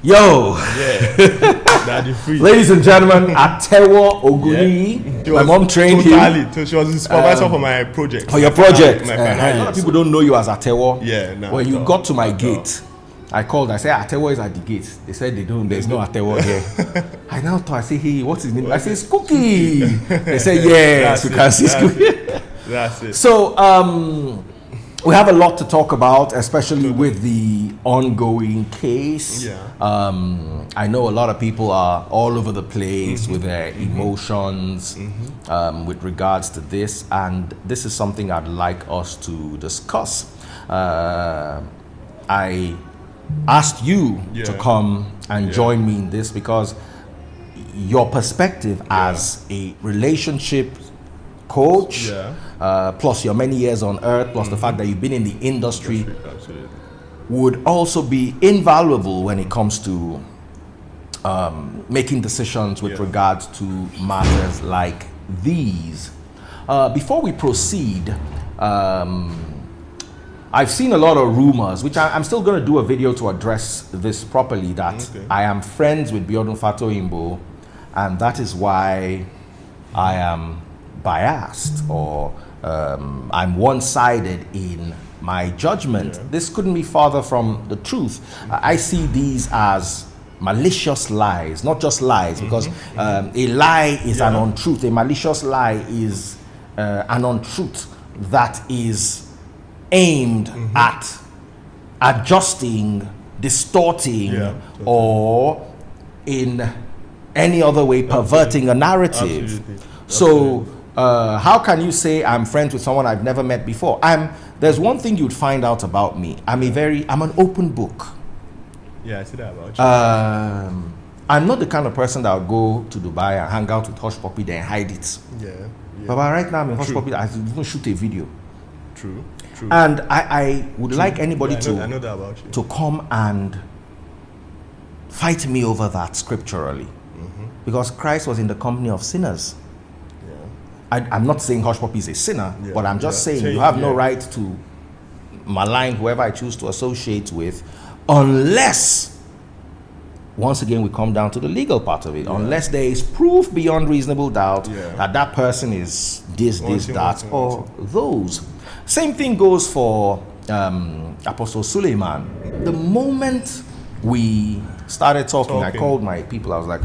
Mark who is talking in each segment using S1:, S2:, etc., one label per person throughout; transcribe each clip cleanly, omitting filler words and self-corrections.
S1: Yo!
S2: Daddy free.
S1: Ladies and gentlemen, Atewo Oguni.
S2: Yeah.
S1: My mom trained him.
S2: She was the supervisor for my project.
S1: For your project.
S2: My
S1: A lot of people don't know you as Atewo.
S2: Yeah, no.
S1: When you got to my gate, I called. I said, Atewo is at the gate. They said they don't. There's no Atewo here. I now thought, I say, hey, what's his name? I say, Skuki. They said, yes, you can see Skuki.
S2: That's it.
S1: So, we have a lot to talk about, especially with the ongoing case.
S2: Yeah.
S1: I know a lot of people are all over the place with their emotions with regards to this, and this is something I'd like us to discuss. I asked you to come and join me in this because your perspective as a relationship coach, plus your many years on earth, plus the fact that you've been in the industry, would also be invaluable when it comes to making decisions with regards to matters like these. Before we proceed, I've seen a lot of rumors, which I'm still going to do a video to address this properly, that I am friends with Fatoyinbo, and that is why I am biased, or I'm one-sided in my judgment. This couldn't be farther from the truth. I see these as malicious lies, not just lies, because a lie is an untruth. A malicious lie is an untruth that is aimed at adjusting, distorting, or in any other way perverting a narrative. So how can you say I'm friends with someone I've never met before? There's one thing you'd find out about me. I'm an open book.
S2: Yeah, I see that about you.
S1: I'm not the kind of person that will go to Dubai and hang out with Hush Puppy then hide it. But right now I'm in Hush Puppy, I even shoot a video.
S2: True.
S1: And I would like anybody
S2: I know that about you.
S1: to come and fight me over that scripturally. Because Christ was in the company of sinners. I'm not saying Hush Puppy is a sinner, but I'm just saying you have no right to malign whoever I choose to associate with, unless, once again, we come down to the legal part of it, unless there is proof beyond reasonable doubt that that person is this, that, or those. Same thing goes for Apostle Suleiman. The moment we started talking, I called my people. I was like,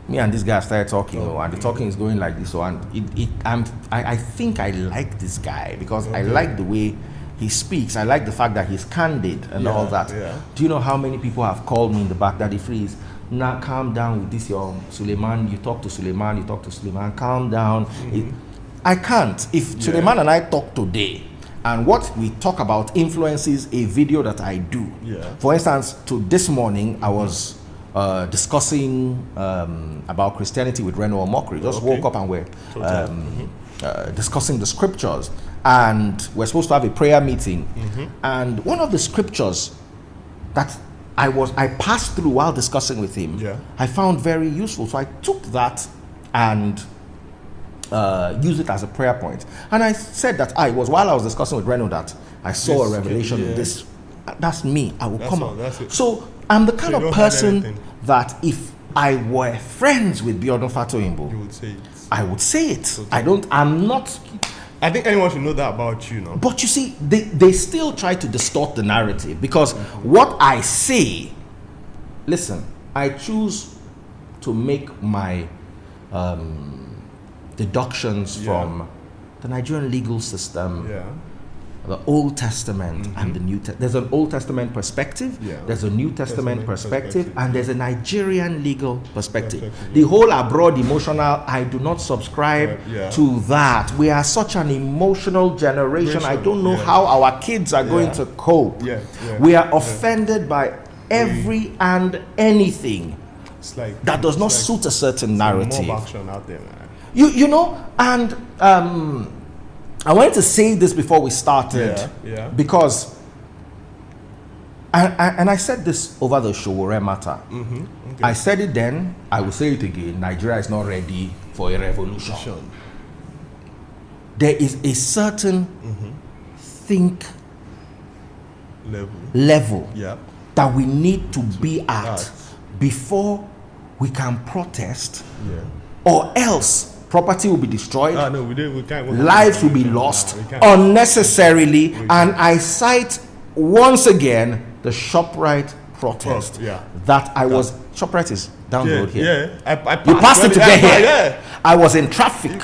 S1: me and this guy started talking, and the talking is going like this. I think I like this guy because I like the way he speaks. I like the fact that he's candid and all that. Do you know how many people have called me in the back, Daddy Freeze? Now calm down with this, your Suleiman. You talk to Suleiman, calm down. I can't. If Suleiman and I talk today, and what we talk about influences a video that I do. For instance, this morning I was discussing about Christianity with Reno Omokri. Just woke up and we're discussing the scriptures, and we're supposed to have a prayer meeting. And one of the scriptures that I passed through while discussing with him, I found very useful. So I took that and use it as a prayer point. And I said that while I was discussing with Reno that I saw a revelation in this. That's me. I will come out. So I'm the kind of person that if I were friends with Fatoyinbo,
S2: you would say it.
S1: I would say it.
S2: So
S1: I'm not.
S2: I think anyone should know that about you, no?
S1: But you see, they still try to distort the narrative because what I say, listen, I choose to make my deductions from the Nigerian legal system, the Old Testament and the New Testament. There's an Old Testament perspective, there's a New Testament perspective, and there's a Nigerian legal perspective. The whole abroad emotional, I do not subscribe to that. We are such an emotional generation. I don't know how our kids are going to cope. We are offended by every and anything that does not suit a certain narrative.
S2: More action out there, man.
S1: You know, and I wanted to say this before we started because I said this over the Showore matter. I said it then, I will say it again. Nigeria is not ready for a revolution. There is a certain think level that we need to be at before we can protest, or else property will be destroyed,
S2: No, we can't.
S1: lives will be lost unnecessarily. And I cite once again the ShopRite protest that I was. ShopRite is down the road here.
S2: I
S1: You passed it to get here.
S2: Yeah.
S1: I was in traffic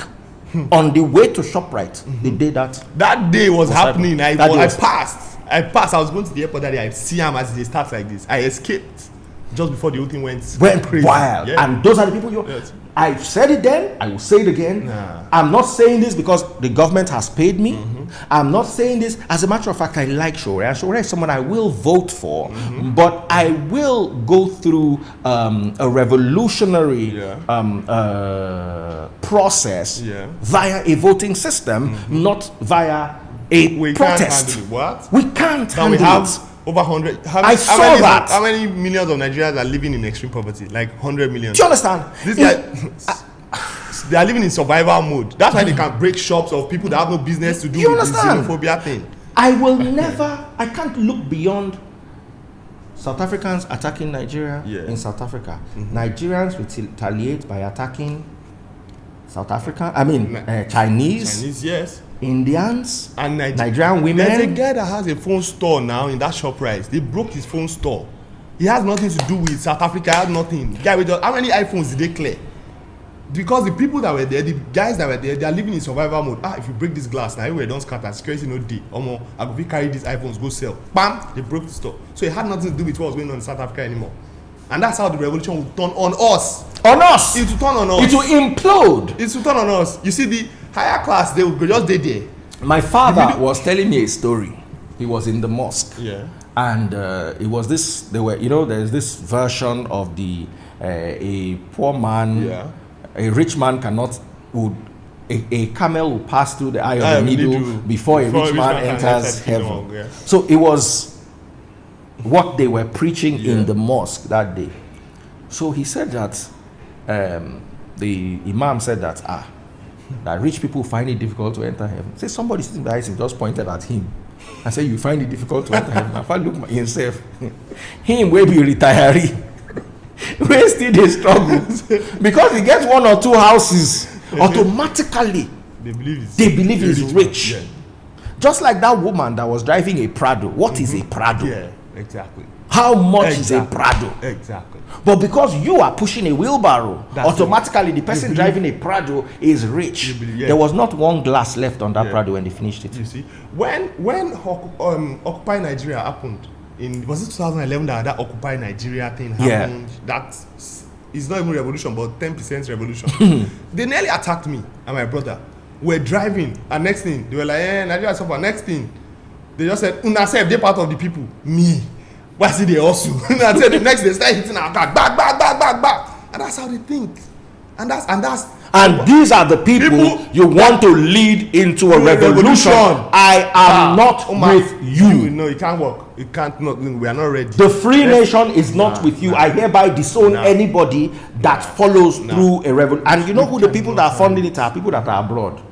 S1: on the way to ShopRite the day that.
S2: That day was happening. I passed. I was going to the airport that day. I see him as they start like this. I escaped just before the whole thing went crazy.
S1: Wild.
S2: Yeah.
S1: And those are the people you.
S2: Yes.
S1: I said it then. I will say it again. I'm not saying this because the government has paid me. I'm not saying this. As a matter of fact, I like Shore. And Shore is someone I will vote for. But I will go through a revolutionary process via a voting system, not via a protest.
S2: Can't handle it. What?
S1: We can't handle
S2: we have
S1: it.
S2: over 100.
S1: I saw that.
S2: How many millions of Nigerians are living in extreme poverty? Like 100 million.
S1: Do you understand?
S2: They are living in survival mode. That's why they can break shops of people that have no business to do with the xenophobia thing.
S1: I can't look beyond South Africans attacking Nigeria in South Africa. Nigerians retaliate by attacking South Africa. Chinese,
S2: yes.
S1: Indians,
S2: and
S1: Nigerian women.
S2: There's a guy that has a phone store now in that ShopRite. They broke his phone store. He has nothing to do with South Africa. He has nothing. Guy with how many iPhones did they clear? Because the people that were there, the guys that were there, they are living in survival mode. If you break this glass now, everywhere don't scatter. Security no day. I go carry these iPhones, go sell. Bam! They broke the store. So it had nothing to do with what was going on in South Africa anymore. And that's how the revolution will turn on us.
S1: On us.
S2: It will turn on us.
S1: It will implode.
S2: It will turn on us. You see, the higher class, they will just stay there.
S1: My father was telling me a story. He was in the mosque.
S2: Yeah.
S1: And it was this. There's this version of a poor man. A rich man a camel will pass through the eye of the needle before a rich man enters heaven. So it was what they were preaching in the mosque that day. So he said that the imam said that rich people find it difficult to enter heaven. Say somebody sitting behind him just pointed at him and said, "You find it difficult to enter heaven." If I look at himself, him will be retiree. We still they struggle because he gets one or two houses automatically. They believe he's rich. Yeah. Just like that woman that was driving a Prado. What is a Prado?
S2: Yeah, exactly.
S1: How much is a Prado?
S2: Exactly.
S1: But because you are pushing a wheelbarrow, automatically the person driving a Prado is rich. There was not one glass left on that Prado when they finished it.
S2: You see, when Occupy Nigeria happened. Was it 2011 that Occupy Nigeria thing happened? That is not even revolution, but 10% revolution. They nearly attacked me and my brother. We're driving, and next thing they were like, Nigeria suffer. Next thing they just said, "Una self, they part of the people." Me, why see they also? And I said the next they start hitting our car, back, and that's how they think. And
S1: these are the people you want to lead into a revolution. I am not with you.
S2: No, it can't work. It can't. Not. We are not ready.
S1: The free nation is not with you. I hereby disown anybody that follows through a revolution. And you know who the people that are funding it are? People that are abroad.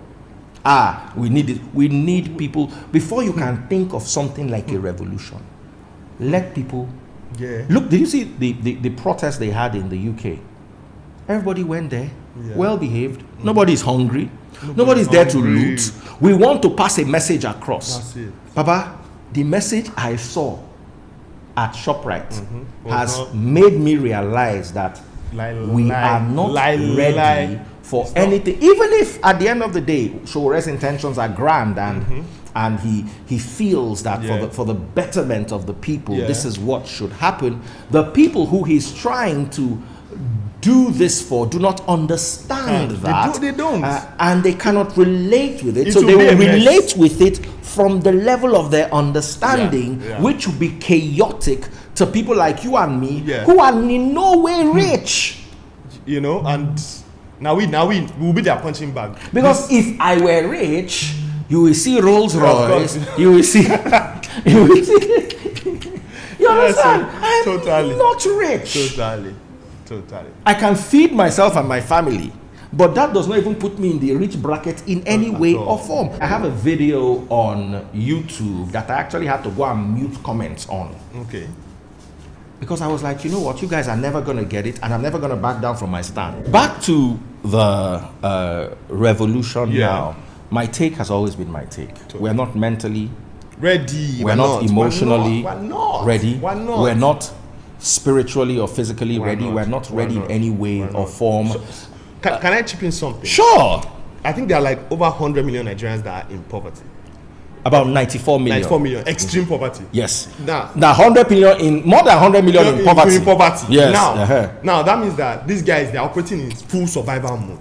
S1: We need it. We need people. Before you can think of something like a revolution, let people. Look, did you see the protest they had in the UK? Everybody went there, well behaved. Nobody's hungry. Nobody's there to loot. We want to pass a message across.
S2: That's it.
S1: Baba, the message I saw at ShopRite has made me realize that we are not ready for anything. Even if at the end of the day, Shore's intentions are grand and he feels that for the betterment of the people, this is what should happen. The people who he's trying to do this for do not understand that.
S2: They don't.
S1: And they cannot relate with it. So they will relate with it from the level of their understanding, which will be chaotic to people like you and me who are in no way rich.
S2: You know, and now we will be their punching bag.
S1: Because if I were rich, you will see Rolls Royce, you will see you understand? I'm not rich.
S2: Totally.
S1: I can feed myself and my family, but that does not even put me in the rich bracket in any way or form. I have a video on YouTube that I actually had to go and mute comments on.
S2: Okay.
S1: Because I was like, you know what, you guys are never going to get it, and I'm never going to back down from my stand. Back to the revolution now. My take has always been my take. We're not mentally
S2: ready.
S1: We're not emotionally ready.
S2: Why not?
S1: We're not spiritually or physically ready.
S2: Not?
S1: We're not ready in any way or form.
S2: So, can I chip in something?
S1: Sure.
S2: I think there are like over 100 million Nigerians that are in poverty.
S1: About 94 million.
S2: 94 million. Extreme poverty.
S1: Yes.
S2: Now
S1: 100 million in more than 100 million in poverty.
S2: In poverty.
S1: Yes.
S2: Now that means that these guys, they're operating in full survival mode.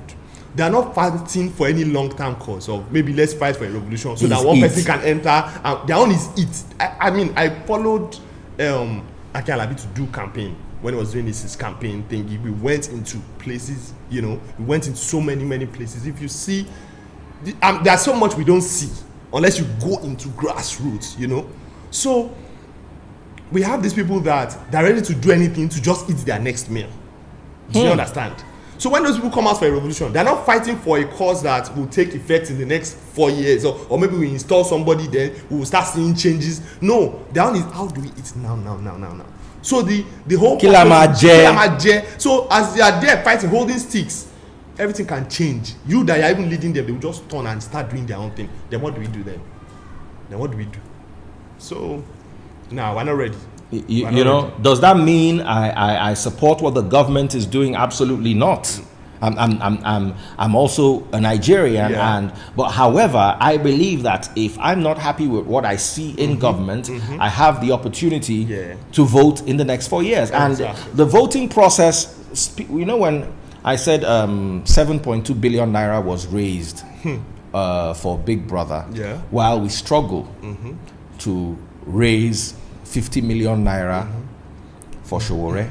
S2: They are not fighting for any long-term cause of maybe let's fight for a revolution so that one person can enter. Their own is it. I mean, I followed Aki Alabi to do campaign when he was doing his campaign thing. We went into places, we went into so many places. If you see, there's so much we don't see unless you go into grassroots, So we have these people that they're ready to do anything to just eat their next meal. Do you understand? So when those people come out for a revolution, they're not fighting for a cause that will take effect in the next 4 years, or maybe we install somebody, then we will start seeing changes. No, the one is how do we eat now. So the whole
S1: Kilamaje.
S2: So as they are there fighting, holding sticks, everything can change. You that are even leading them, they will just turn and start doing their own thing. Then what do we do then? So now we're not ready.
S1: Does that mean I support what the government is doing? Absolutely not. I'm also a Nigerian, but however, I believe that if I'm not happy with what I see in government, I have the opportunity to vote in the next 4 years. Exactly. And the voting process, when I said 7.2 billion naira was raised for Big Brother, while we struggle to raise 50 million naira for Showore.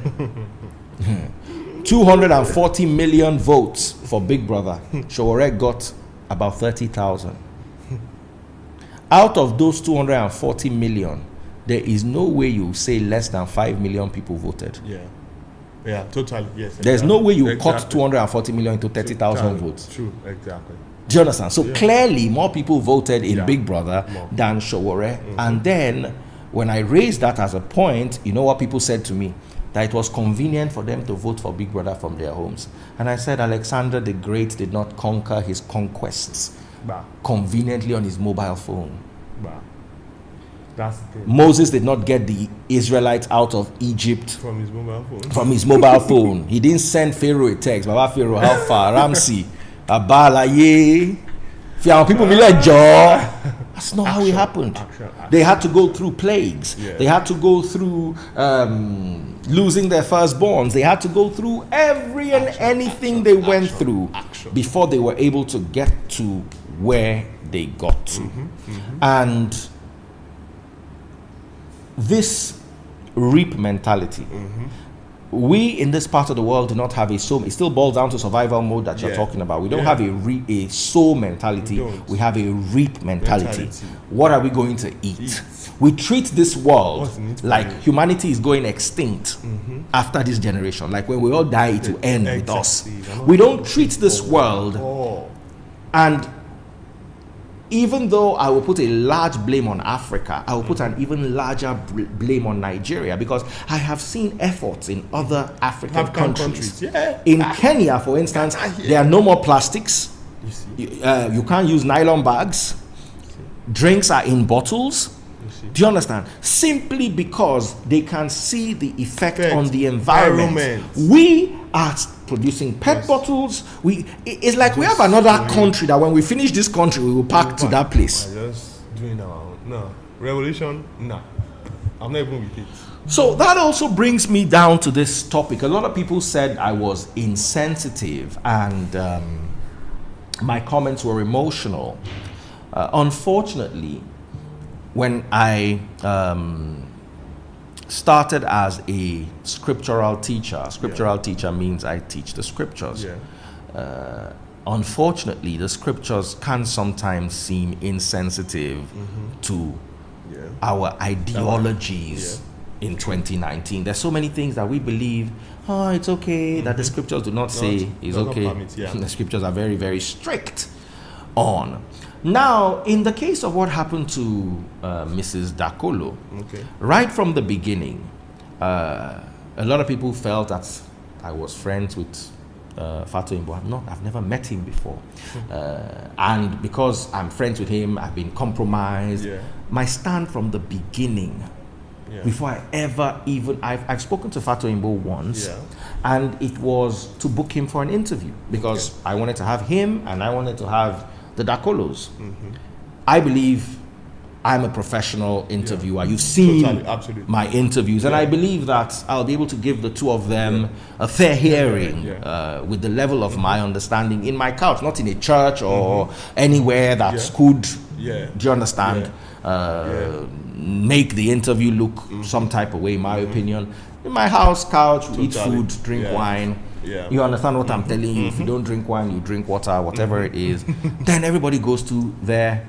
S1: 240 million votes for Big Brother. Showore got about 30,000. Out of those 240 million, there is no way you say less than 5 million people voted.
S2: Yeah, totally. Yes. Exactly.
S1: There's no way you cut 240 million into 30,000 votes.
S2: True, exactly.
S1: Do you understand? So clearly, more people voted in Big Brother than Showore. And then, when I raised that as a point, you know what people said to me? That it was convenient for them to vote for Big Brother from their homes. And I said, Alexander the Great did not conquer his conquests conveniently on his mobile phone.
S2: That's the thing.
S1: Moses did not get the Israelites out of Egypt
S2: from his mobile phone.
S1: He didn't send Pharaoh a text. Baba Pharaoh, how far? Ramsey, Abalaye. People be like, Jaw. That's not how it happened. They had to go through plagues. They had to go through losing their firstborns. They had to go through anything they went through before they were able to get to where they got to. And this reap mentality, we in this part of the world do not have a soul. It still boils down to survival mode that you're talking about. We don't have a soul mentality. We have a reap mentality. What are we going to eat? We treat this world like humanity is going extinct after this generation. Like when we all die, it will end with us. We don't treat this world, and even though I will put a large blame on Africa, I will put an even larger blame on Nigeria, because I have seen efforts in other African countries. In Kenya, for instance, there are no more plastics. You can't use nylon bags. Drinks are in bottles. Do you understand? Simply because they can see the effect on the environment. We are producing PET bottles. It's like we have another country that when we finish this country, we will pack to that place.
S2: Just doing our own. No. Revolution? No. I'm not even with it.
S1: So that also brings me down to this topic. A lot of people said I was insensitive and my comments were emotional. Unfortunately, when I started as a scriptural teacher means I teach the scriptures. Unfortunately, the scriptures can sometimes seem insensitive to our ideologies in 2019. There's so many things that we believe, it's okay, that the scriptures do not say is okay. The scriptures are very, very strict on. Now, in the case of what happened to Mrs. Dakolo, right from the beginning, A lot of people felt that I was friends with Fatoyinbo. I've never met him before. And because I'm friends with him, I've been compromised.
S2: Yeah.
S1: My stand from the beginning, before I ever even, I've spoken to Fatoyinbo once, and it was to book him for an interview because I wanted to have him and I wanted to have the Dakolos. I believe I'm a professional interviewer. You've seen my interviews, and I believe that I'll be able to give the two of them a fair hearing with the level of my understanding in my couch, not in a church or anywhere that could, do you understand, make the interview look some type of way, in my opinion. In my house, couch, we eat food, drink wine. You understand what I'm telling you? If you don't drink wine, you drink water, whatever it is. Then everybody goes to their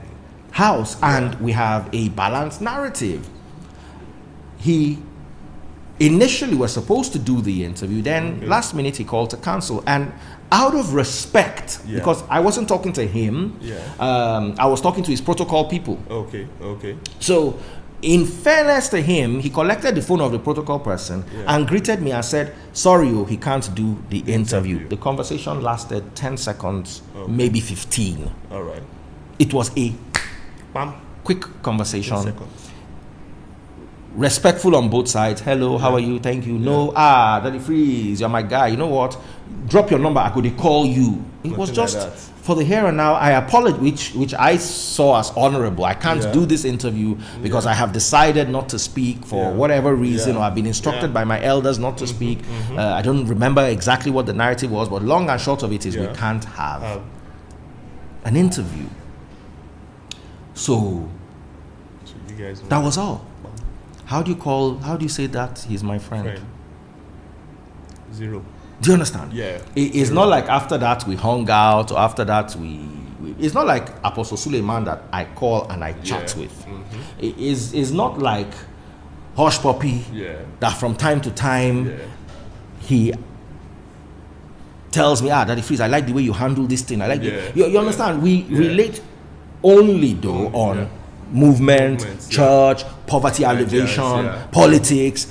S1: house and we have a balanced narrative. He initially was supposed to do the interview, then last minute he called to cancel, and out of respect, because I wasn't talking to him, I was talking to his protocol people. So in fairness to him, he collected the phone of the protocol person and greeted me and said, sorry, he can't do the interview. The conversation lasted 10 seconds, maybe 15.
S2: All right.
S1: It was a quick conversation, respectful on both sides. Hello, how are you? Thank you. No, Daddy Freeze, you're my guy. You know what? Drop your number. I could call you. It was just like for the here and now. I apologize, which I saw as honorable. I can't do this interview because I have decided not to speak for whatever reason, or I've been instructed by my elders not to speak. I don't remember exactly what the narrative was, but long and short of it is we can't have an interview. So you guys that was all. How do you say that he's my friend? Zero. Do you understand? Yeah. It's not like after that we hung out, or after that we it's not like Apostle Suleiman that I call and I chat with. It's not like Hush Puppy that from time to time he tells me, Daddy Freeze, I like the way you handle this thing. I like you understand? We relate only though on movement, church, poverty alleviation, politics.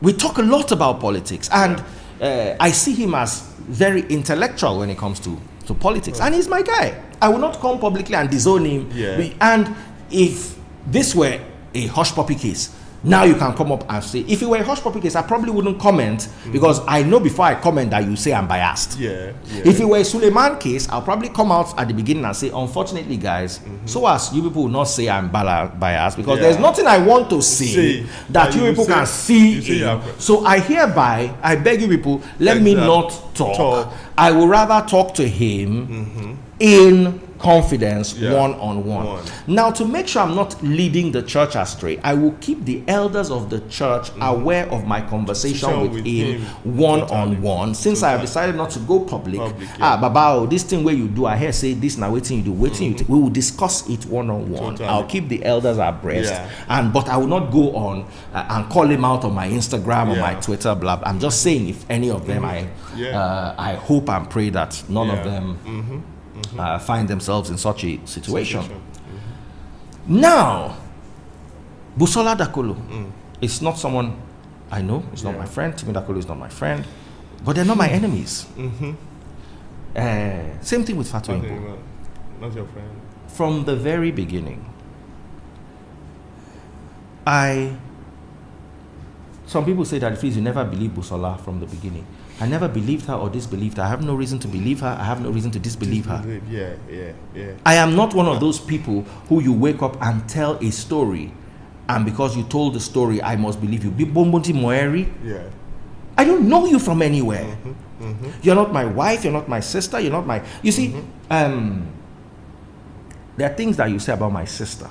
S1: We talk a lot about politics, and I see him as very intellectual when it comes to politics, and he's my guy. I will not come publicly and disown him. And if this were a Hush Puppy case, now you can come up and say, if it were a Hush Puppy case, I probably wouldn't comment because I know before I comment that you say I'm biased. If it were a Suleiman case, I'll probably come out at the beginning and say, unfortunately, guys, so as you people will not say I'm biased because there's nothing I want to say that you people can see. So I hereby, I beg you people, let me not talk. I would rather talk to him in confidence, one-on-one. Now, to make sure I'm not leading the church astray, I will keep the elders of the church aware of my conversation with him one-on-one. Since I have decided not to go public, Baba, this thing where you do, I hear say this now, waiting you do, waiting you we will discuss it one-on-one. I'll keep the elders abreast, but I will not go on and call him out on my Instagram or my Twitter, blah, blah. I'm just saying, if any of them, I hope and pray that none of them find themselves in such a situation. Now, Busola Dakolo is not someone I know. It's not my friend. Timi Dakolo is not my friend, but they're not my enemies. Same thing with Fatoyinbo.
S2: Not your friend.
S1: From the very beginning, some people say that you never believed Busola from the beginning. I never believed her or disbelieved her. I have no reason to believe her. I have no reason to disbelieve her. I am not one of those people who you wake up and tell a story, and because you told the story, I must believe you. I don't know you from anywhere. You're not my wife. You're not my sister. You're not my... You see, there are things that you say about my sister.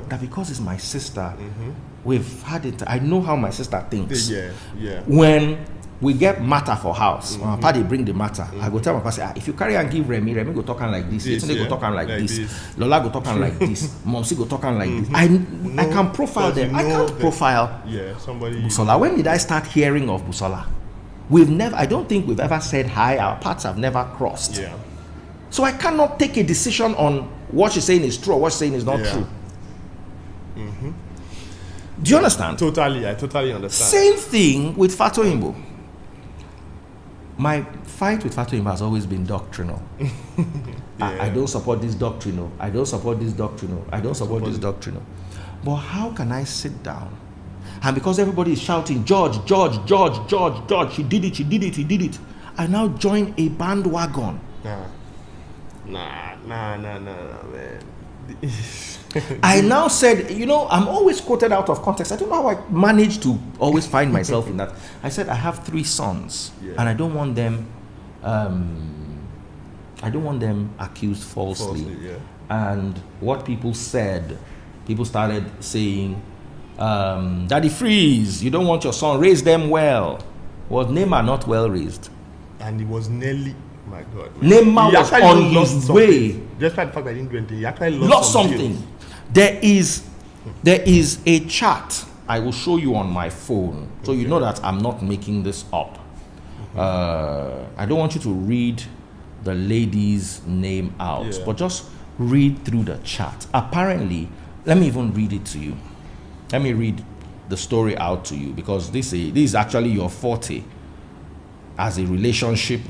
S1: That because it's my sister, we've had it. I know how my sister thinks. When we get matter for house, my party bring the matter. I go tell my pastor, if you carry and give Remy go talking like this, Yetunde go talking like this, Lola go talking like this, Momsi go talking like this. I can profile them. I can't profile somebody. Busola. When did I start hearing of Busola? I don't think we've ever said hi. Our paths have never crossed. So I cannot take a decision on what she's saying is true or what she's saying is not true. Do you understand?
S2: Totally, I totally understand.
S1: Same thing with Fatoyinbo. My fight with Fatoyinbo has always been doctrinal. I don't support this doctrinal. I don't support this doctrinal. I don't support this doctrinal. But how can I sit down? And because everybody is shouting, George, George, George, George, George, he did it, he did it, he did it. I now join a bandwagon.
S2: Nah, man.
S1: I now said, I'm always quoted out of context. I don't know how I managed to always find myself in that. I said, I have 3 sons, and I don't want them accused falsely. And what people said, people started saying, Daddy Freeze, you don't want your son, raise them well. Was Neymar not well raised?
S2: And he was nearly, my God.
S1: Neymar was on his way.
S2: Despite the fact that he didn't do anything, he actually
S1: lost something. There is a chart I will show you on my phone, so you know that I'm not making this up. I don't want you to read the lady's name out, but just read through the chart. Apparently, let me even read it to you. Let me read the story out to you, because this is actually your forte as a relationship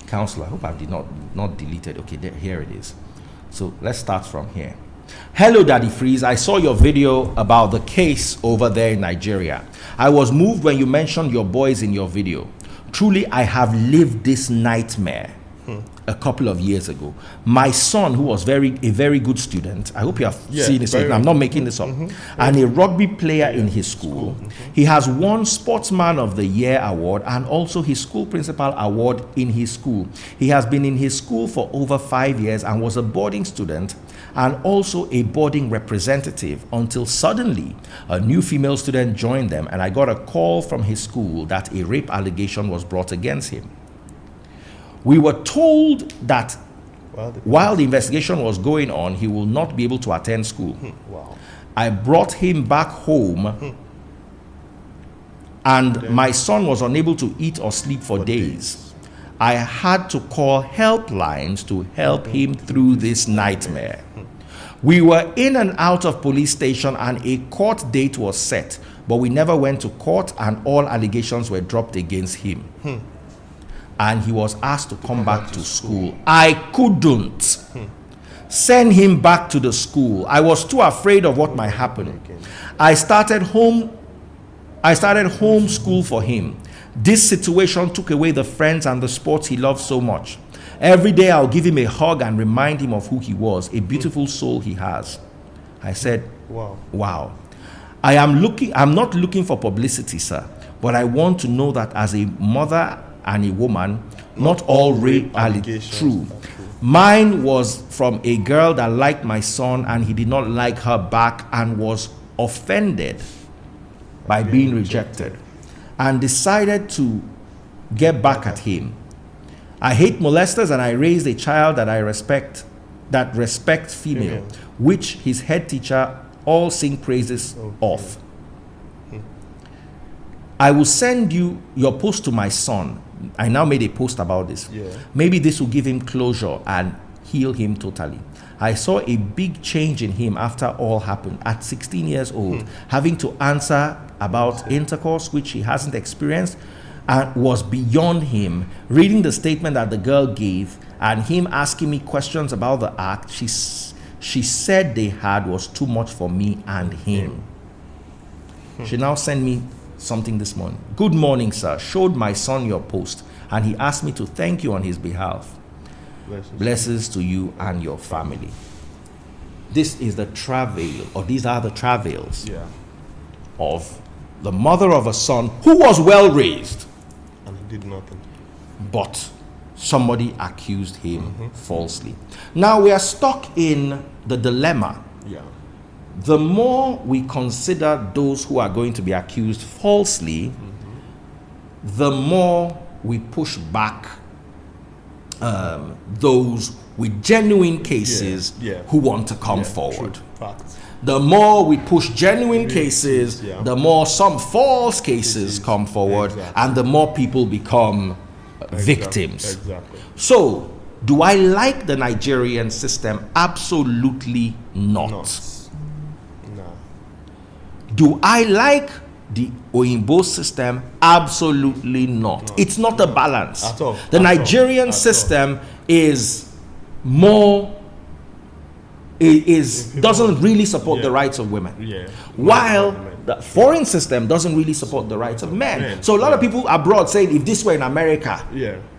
S1: counselor. I hope I did not delete it. Okay, here it is. So let's start from here. Hello, Daddy Freeze. I saw your video about the case over there in Nigeria. I was moved when you mentioned your boys in your video. Truly, I have lived this nightmare a couple of years ago. My son, who was a very good student, I hope you have seen this, I'm not making this up, and a rugby player in his school. He has won Sportsman of the Year award and also his school principal award in his school. He has been in his school for over 5 years and was a boarding student and also a boarding representative until suddenly a new female student joined them, and I got a call from his school that a rape allegation was brought against him. We were told that while the investigation was going on, he will not be able to attend school. I brought him back home, and my son was unable to eat or sleep for days. I had to call helplines to help him through this nightmare. We were in and out of police station, and a court date was set, but we never went to court, and all allegations were dropped against him. And he was asked to come back to school. I couldn't send him back to the school. I was too afraid of what might happen. I started home school for him. This situation took away the friends and the sports he loved so much. Every day I'll give him a hug and remind him of who he was, a beautiful soul he has. I said, wow. I'm not looking for publicity, sir, but I want to know that as a mother and a woman, not all rape allegations true. Mine was from a girl that liked my son, and he did not like her back and was offended by being rejected and decided to get back at him. I hate molesters, and I raised a child that respects female, which his head teacher all sing praises of. I will send you your post to my son. I now made a post about this. Maybe this will give him closure and heal him totally. I saw a big change in him after all happened. At 16 years old, having to answer about intercourse which he hasn't experienced and was beyond him, reading the statement that the girl gave and him asking me questions about the act she said they had was too much for me and him. She now sent me something this morning. Good morning, sir. Showed my son your post, and he asked me to thank you on his behalf. Blessings to you and your family. This is the travail, or these are the travails of the mother of a son who was well raised,
S2: and he did nothing,
S1: but somebody accused him falsely. Now we are stuck in the dilemma. The more we consider those who are going to be accused falsely, the more we push back those with genuine cases who want to come forward. The more we push genuine cases, the more some false cases come forward, and the more people become victims. So, do I like the Nigerian system? Absolutely not. Do I like the Oyinbo system? Absolutely not. It's not a balance.
S2: At all.
S1: The Nigerian system is more doesn't really support the rights of women.
S2: Yeah.
S1: While the foreign system doesn't really support the rights of men. So a lot of people abroad saying, if this were in America,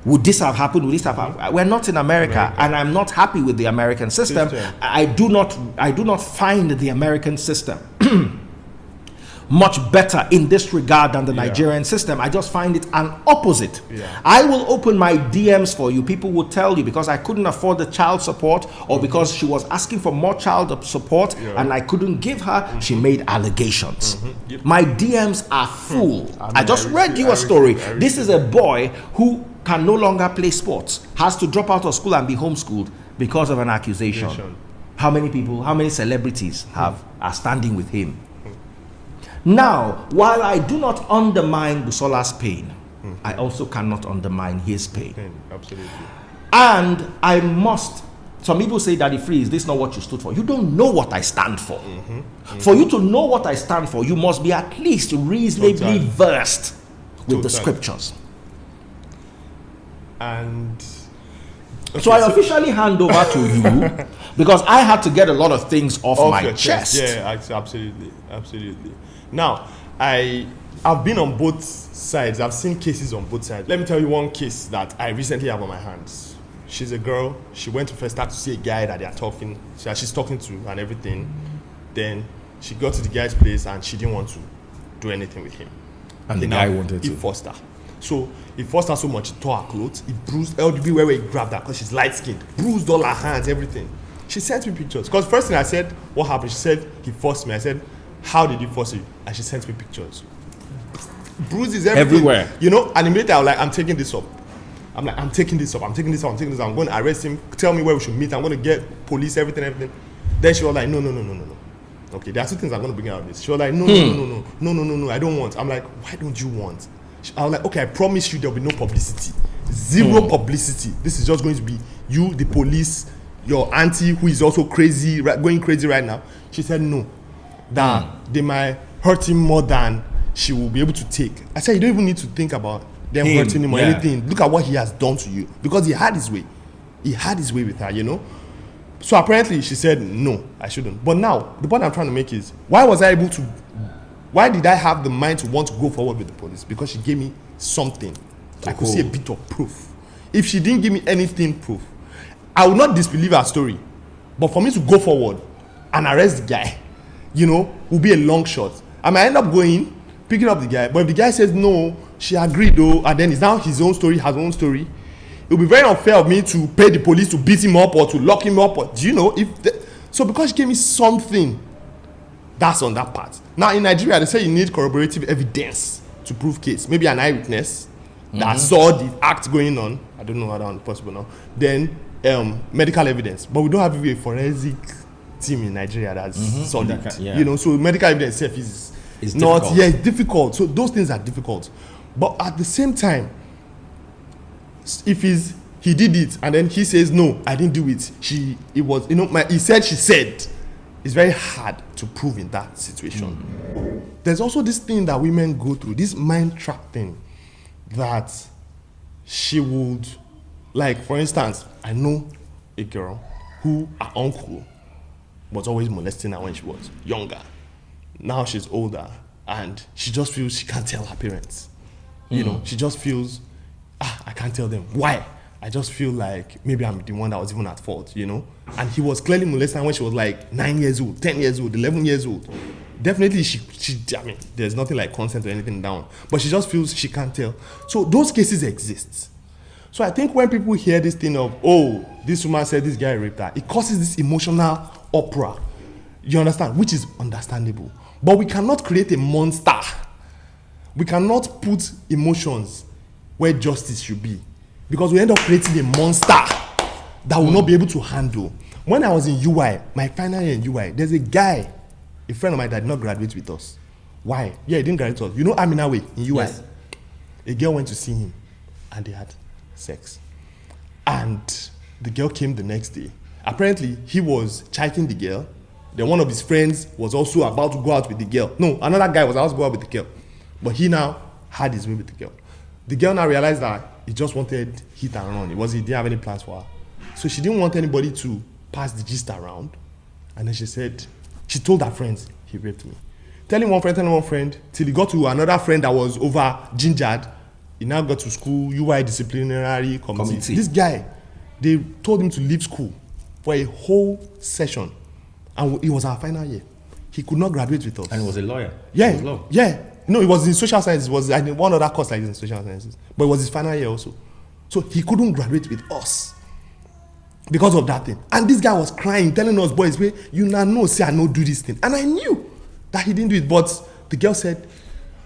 S1: would this have happened? Would this have happened? We're not in America, and I'm not happy with the American system. I do not find the American system much better in this regard than the Nigerian system. I just find it an opposite. I will open my DMs for you. People will tell you, because I couldn't afford the child support, or because she was asking for more child support and I couldn't give her, she made allegations. My DMs are full. I just read you a story. This is a boy who can no longer play sports, has to drop out of school and be homeschooled because of an accusation. How many people, how many celebrities are standing with him? Now, while I do not undermine Busola's pain, I also cannot undermine his pain.
S2: Absolutely.
S1: And I must, some people say, Daddy Free, is this not what you stood for? You don't know what I stand for. For you to know what I stand for, you must be at least reasonably versed with the scriptures.
S2: And
S1: so I officially hand over to you, because I had to get a lot of things off my chest.
S2: Yeah, absolutely. Now, I've been on both sides. I've seen cases on both sides. Let me tell you one case that I recently have on my hands. She's a girl. She went to first start to see a guy that she's talking to and everything. Then she got to the guy's place and she didn't want to do anything with him.
S1: And the guy wanted to.
S2: He forced her. So he forced her so much, he tore her clothes. He bruised LDB where he grabbed her because she's light skinned. Bruised all her hands, everything. She sent me pictures. Because first thing I said, what happened? She said, he forced me. I said, how did he force you? And she sent me pictures. Bruises
S1: everywhere.
S2: You know, and immediately I was like, I'm taking this up. I'm taking this up. I'm going to arrest him. Tell me where we should meet. I'm going to get police, everything. Then she was like, no. Okay, there are 2 things I'm going to bring out of this. She was like, no, I don't want. I'm like, why don't you want? I was like, okay, I promise you there will be no publicity. Zero publicity. This is just going to be you, the police, your auntie who is also crazy, going crazy right now. She said no. That they might hurt him more than she will be able to take. I said, you don't even need to think about them hurting him or anything. Look at what he has done to you. Because he had his way. He had his way with her, you know. So apparently she said, no, I shouldn't. But now, the point I'm trying to make is, why did I have the mind to want to go forward with the police? Because she gave me something. I could see a bit of proof. If she didn't give me anything proof, I would not disbelieve her story. But for me to go forward and arrest the guy, you know, will be a long shot. I might end up going, picking up the guy. But if the guy says no, she agreed though, and then it's now his own story, her own story, it will be very unfair of me to pay the police to beat him up or to lock him up. Or, do you know? So because she gave me something, that's on that part. Now in Nigeria, they say you need corroborative evidence to prove case. Maybe an eyewitness that saw the act going on. I don't know how that's possible now. Then medical evidence. But we don't have a forensic team in Nigeria that's solid. You know, so medical evidence is not difficult. It's difficult. So those things are difficult. But at the same time, if he did it and then he says no, I didn't do it. He said she said. It's very hard to prove in that situation. There's also this thing that women go through, this mind trap thing, that she would, like for instance, I know a girl who her uncle was always molesting her when she was younger. Now she's older and she just feels she can't tell her parents. You know, she just feels, I can't tell them. Why? I just feel like maybe I'm the one that was even at fault, you know? And he was clearly molesting her when she was like 9 years old, 10 years old, 11 years old. Definitely, I mean, there's nothing like consent or anything down. But she just feels she can't tell. So those cases exist. So I think when people hear this thing of, oh, this woman said this guy raped her, it causes this emotional opera. You understand? Which is understandable. But we cannot create a monster. We cannot put emotions where justice should be. Because we end up creating a monster that will not be able to handle. When I was in UI, my final year in UI, there's a guy, a friend of mine that did not graduate with us. Why? Yeah, he didn't graduate with us. You know Amina Way in UI? Yes. A girl went to see him and they had sex. And the girl came the next day. Apparently, he was chiking the girl. Then one of his friends was also about to go out with the girl. No, another guy was about to go out with the girl. But he now had his way with the girl. The girl now realized that he just wanted hit and run. He didn't have any plans for her. So she didn't want anybody to pass the gist around. And then she told her friends, he raped me. Telling one friend, till he got to another friend that was over gingered. He now got to school, UI disciplinary committee. This guy, they told him to leave school for a whole session. And it was our final year. He could not graduate with us.
S1: And he was a lawyer.
S2: Yeah, yeah. No, it was in social sciences. It was one other course like this in social sciences. But it was his final year also. So he couldn't graduate with us because of that thing. And this guy was crying, telling us, boys, you now know, say I no do this thing. And I knew that he didn't do it. But the girl said,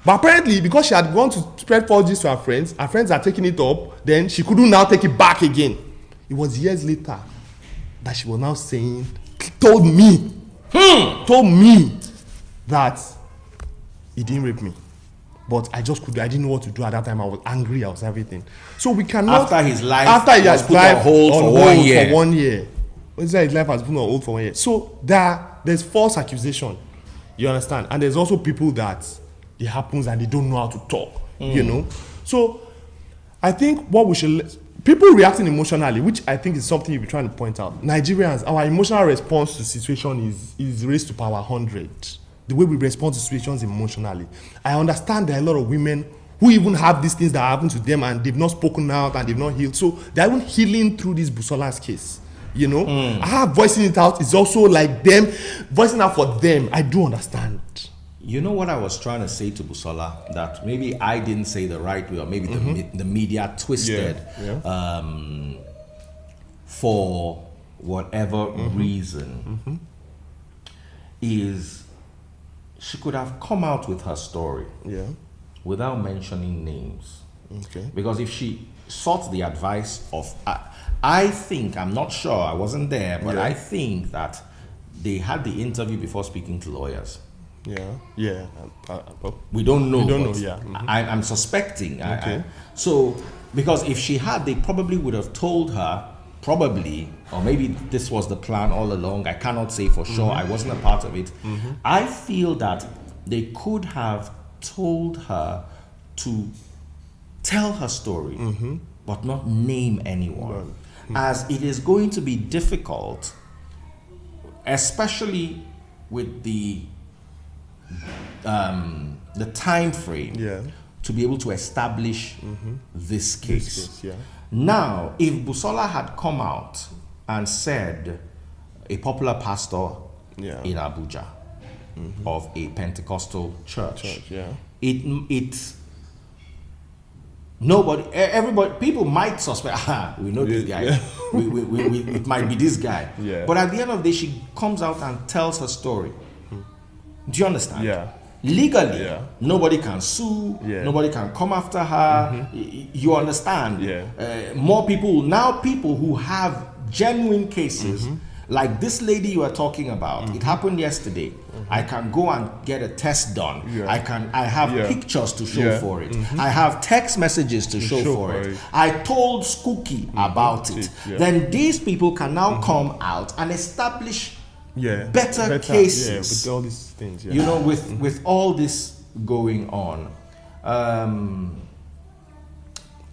S2: but apparently because she had gone to spread false to her friends are taking it up, then she couldn't now take it back again. It was years later that she was now saying, told me that he didn't rape me. But I didn't know what to do at that time. I was angry, I was everything. So we cannot...
S1: After his life was put on hold for 1 year.
S2: His life has been on hold for 1 year. So there's false accusation. You understand? And there's also people that it happens and they don't know how to talk. You know? So I think what we should... People reacting emotionally, which I think is something you'll be trying to point out. Nigerians, our emotional response to situation is raised to power 100. The way we respond to situations emotionally. I understand there are a lot of women who even have these things that happen to them and they've not spoken out and they've not healed. So they're even healing through this Busola's case. You know? I have voicing it out. It's also like them, voicing out for them. I do understand.
S1: You know what I was trying to say to Busola? That maybe I didn't say the right way, or maybe the media twisted for whatever reason, is she could have come out with her story without mentioning names. Okay. Because if she sought the advice of, I think, I'm not sure, I wasn't there, but I think that they had the interview before speaking to lawyers. We don't know.
S2: We don't know.
S1: I'm suspecting. Okay. So, because if she had, they probably would have told her, or maybe this was the plan all along. I cannot say for sure. I wasn't a part of it. I feel that they could have told her to tell her story, but not name anyone, as it is going to be difficult, especially with the time frame to be able to establish this case. Now, if Busola had come out and said a popular pastor in Abuja of a Pentecostal church, everybody, people might suspect, we know this guy, it might be this guy. But at the end of the day, she comes out and tells her story. Do you understand? Legally, nobody can sue, nobody can come after her. You understand? More people, now people who have genuine cases, like this lady you are talking about, it happened yesterday. I can go and get a test done. I have pictures to show for it. I have text messages to show for it. I told Skuki about it. Then these people can now come out and establish better cases.
S2: With all these things,
S1: you know, with all this going on.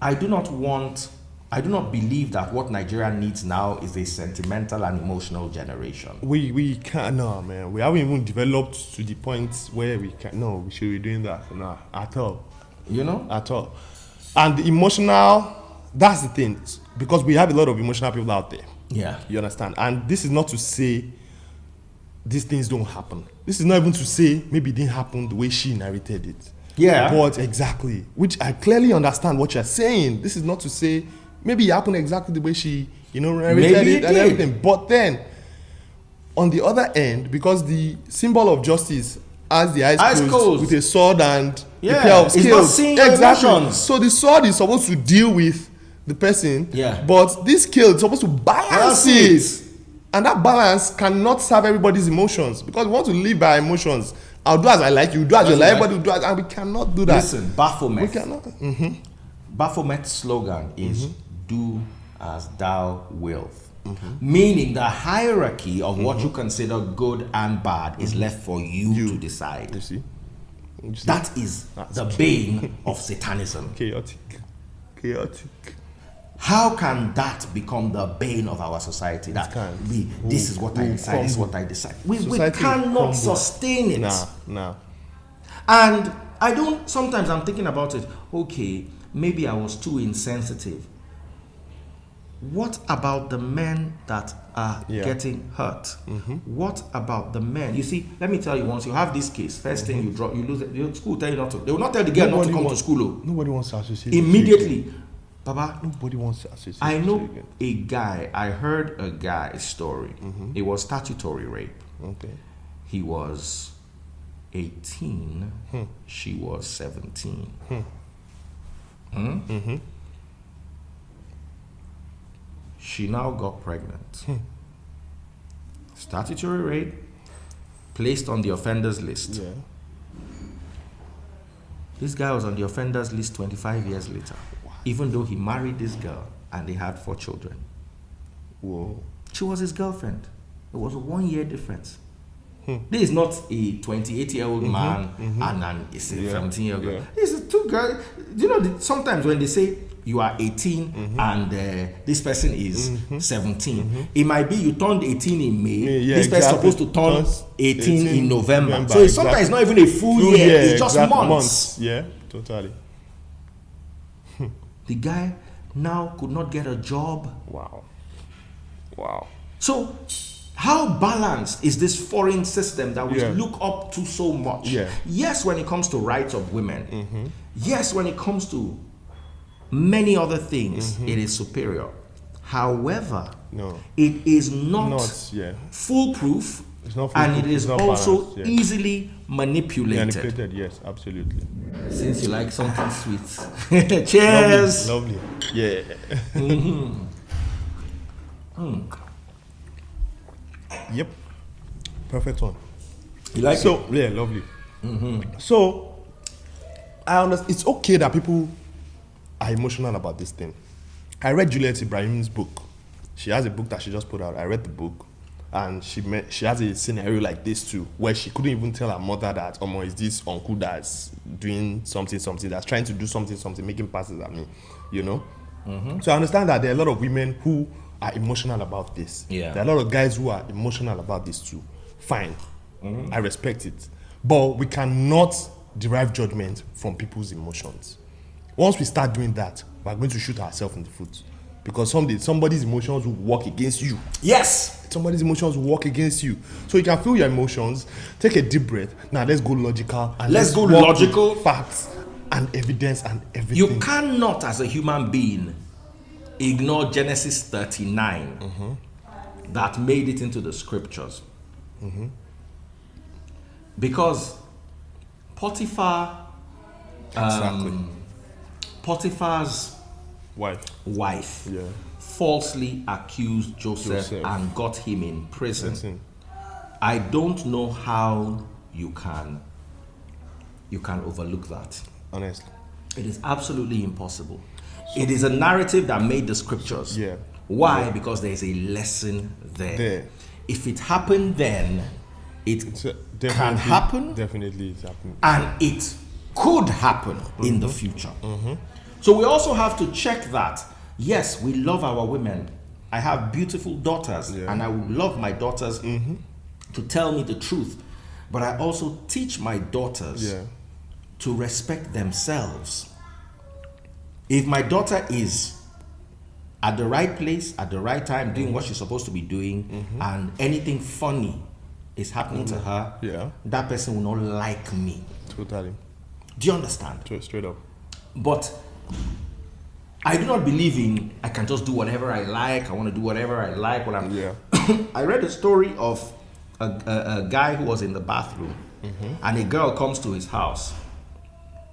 S1: I do not believe that what Nigeria needs now is a sentimental and emotional generation.
S2: We can't, no, man. We haven't even developed to the point where we can. No, we should be doing that. No, at all.
S1: You know,
S2: at all. And the emotional, that's the thing, because we have a lot of emotional people out there. You understand? And this is not to say these things don't happen. This is not even to say maybe it didn't happen the way she narrated it. But exactly, which I clearly understand what you're saying. This is not to say maybe it happened exactly the way she, narrated it and everything. But then, on the other end, because the symbol of justice has the eyes closed with a sword and a pair of scales.
S1: It's not seeing emotions.
S2: So the sword is supposed to deal with the person, but this scale is supposed to balance it. And that balance cannot serve everybody's emotions, because we want to live by emotions. I'll do as I like, you do as you like, everybody will do as, and we cannot do that.
S1: Listen, Baphomet.
S2: We cannot.
S1: Baphomet's slogan is "Do as thou wilt." Meaning the hierarchy of what you consider good and bad is left for you to decide.
S2: You see?
S1: That is the bane of Satanism.
S2: Chaotic.
S1: How can that become the bane of our society? That this is what I decide, this is what I decide. We cannot sustain it.
S2: Nah.
S1: And sometimes I'm thinking about it, okay, maybe I was too insensitive. What about the men that are getting hurt? What about the men? You see, let me tell you, once you have this case, first thing you lose it. Your school tell you not to. They will not tell the girl not to come to school.
S2: Nobody wants to associate.
S1: Immediately. Baba,
S2: nobody wants to associate.
S1: I know a guy, I heard a guy's story. It was statutory rape.
S2: Okay.
S1: He was 18, she was 17. She now got pregnant. Statutory rape, placed on the offenders list.
S2: Yeah.
S1: This guy was on the offenders list 25 years later, even though he married this girl and they had 4 children.
S2: Whoa.
S1: She was his girlfriend. It was a 1-year difference. This is not a 28-year-old man and a 17-year-old girl. These are 2 girls. You know, sometimes when they say you are 18 and this person is 17, it might be you turned 18 in May. This person is supposed to turn 18 in November. So it's sometimes not even a full year. It's just months.
S2: Yeah, totally.
S1: The guy now could not get a job.
S2: Wow.
S1: So how balanced is this foreign system that we look up to so much? Yes, when it comes to rights of women. Yes, when it comes to many other things, it is superior. However, it is not foolproof, and it is also easily manipulated.
S2: Yes, absolutely.
S1: Since you like something sweet. Cheers!
S2: Lovely. Yeah. Yep. Perfect one.
S1: You like
S2: it? Yeah, lovely. So, I understand. It's okay that people are emotional about this thing. I read Juliet Ibrahim's book. She has a book that she just put out. I read the book, and she has a scenario like this too, where she couldn't even tell her mother that, "Omo, is this uncle that's doing something, that's trying to do something, making passes at me," you know. So I understand that there are a lot of women who are emotional about this.
S1: Yeah.
S2: There are a lot of guys who are emotional about this too. Fine, I respect it, but we cannot derive judgment from people's emotions. Once we start doing that, we're going to shoot ourselves in the foot. Because someday, somebody's emotions will work against you.
S1: Yes!
S2: Somebody's emotions will work against you. So you can feel your emotions, take a deep breath. Now let's go logical. And
S1: let's go logical.
S2: Facts and evidence and everything.
S1: You cannot, as a human being, ignore Genesis 39 that made it into the scriptures. Because Potiphar... Potiphar's wife falsely accused Joseph and got him in prison. I don't know how you can overlook that.
S2: Honestly,
S1: it is absolutely impossible. It is a narrative that made the scriptures. Why? Because there is a lesson there. If it happened then, it can happen.
S2: Definitely it's happening.
S1: And it could happen in the future. So we also have to check that, yes, we love our women. I have beautiful daughters, and I would love my daughters to tell me the truth. But I also teach my daughters to respect themselves. If my daughter is at the right place, at the right time, doing what she's supposed to be doing, and anything funny is happening to her, that person will not like me.
S2: Totally.
S1: Do you understand?
S2: Straight up.
S1: But I do not believe in I can just do whatever I like. I want to do whatever I like. When I'm I read a story of a guy who was in the bathroom, and a girl comes to his house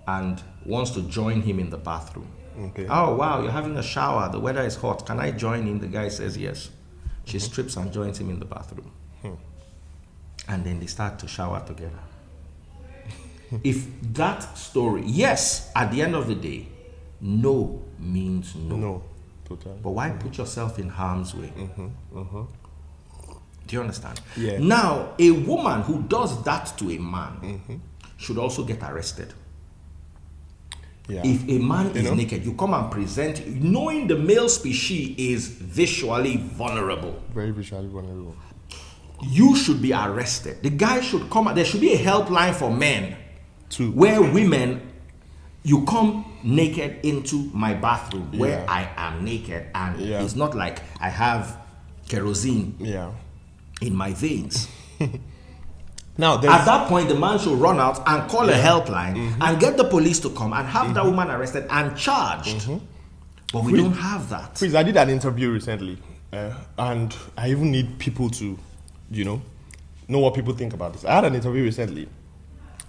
S1: and wants to join him in the bathroom. Oh wow, you're having a shower. The weather is hot. Can I join in? The guy says yes. She strips and joins him in the bathroom, and then they start to shower together. If that story, yes, at the end of the day, no means no.
S2: Totally.
S1: But why put yourself in harm's way? Do you understand?
S2: Yeah.
S1: Now, a woman who does that to a man should also get arrested.
S2: Yeah.
S1: If a man is naked, you come and present, knowing the male species is visually vulnerable.
S2: Very visually vulnerable.
S1: You should be arrested. The guy should come. There should be a helpline for men, where women, you come naked into my bathroom where I am naked, and it's not like I have kerosene in my veins.
S2: Now,
S1: at that point, the man should run out and call a helpline and get the police to come and have that woman arrested and charged. But we don't have that.
S2: Please, I did an interview recently, and I even need people to, know what people think about this. I had an interview recently,